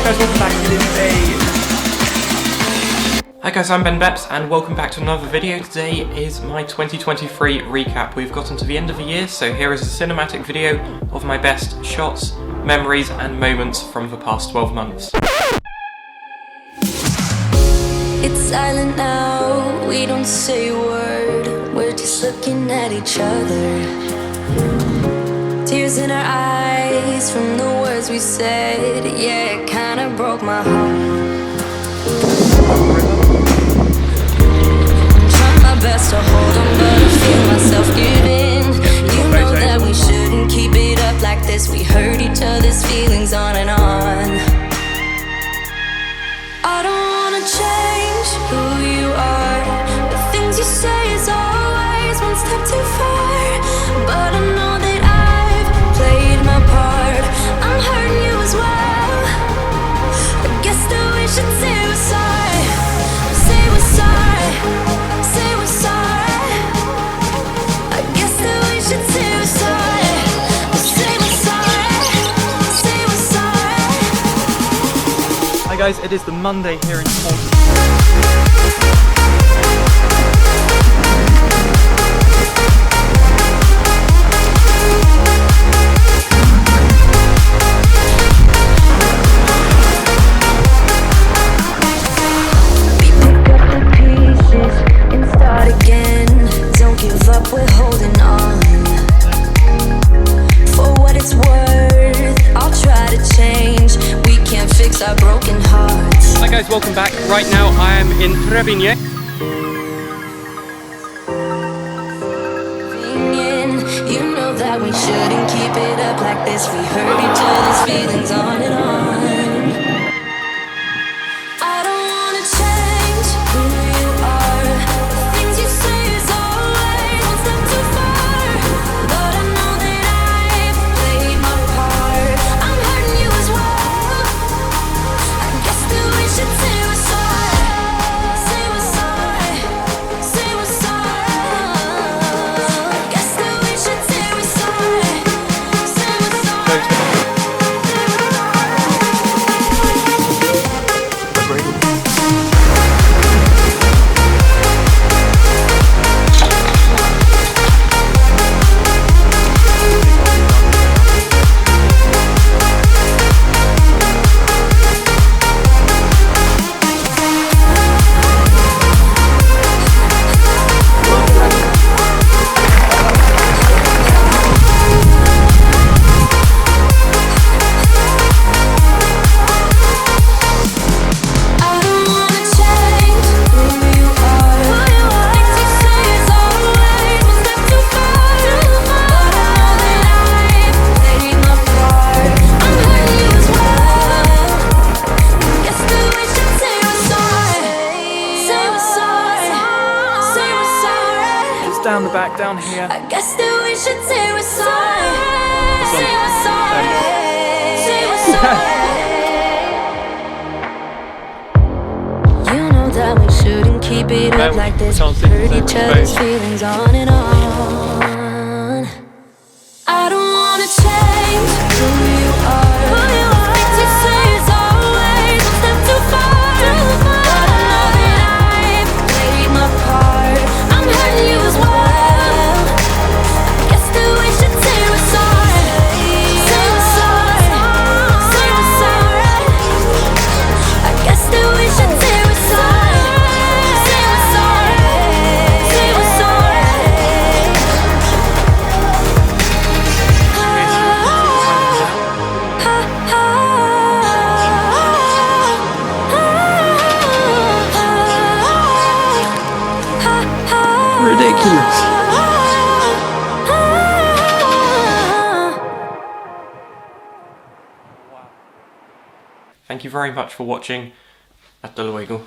guys, welcome back to today. Hi guys, I'm Ben Beps and welcome back to another video. Today is my 2023 recap. We've gotten to the end of the year, so here is a cinematic video of my best shots, memories and moments from the past 12 months. It's silent now, we don't say a word, we're just looking at each other. Tears in our eyes from the words we said, yeah, it kinda broke my heart. I'm trying my best to hold on, but I feel myself giving. You know that we shouldn't keep it up like this, we hurt each other's feelings on and on. I don't wanna change who you are, the things you say is always one step too far, but I know that I've played my part. I'm hurting you as well. I guess that we should say we're sorry. Say we're sorry. Say we're sorry. I guess that we should say we're sorry. Say we're sorry. Say we're sorry. Hi guys, it is the Monday here in Portland. Hi guys, welcome back. Right now I am in Treviño. You know that we shouldn't keep it up like this, we hurt each other's feelings on and on. I don't wanna change who you are, the things you say is always one step too far, but I know that I've played my part. I'm hurting you as well. I guess that we should say we're sorry. Say we're sorry. Say we're sorry. I guess that we should say we're sorry. Say we're sorry. Down the back, down here. I guess that we should say we're sorry. Say we're sorry. Say we're sorry. You know that we shouldn't keep it up like this, hurt each other's feelings on and on. I don't wanna change who you are. The things you say is always one step too far, but I know that I've played my part. I'm hurting you as well. Ridiculous. Thank you very much for watching. Hasta luego.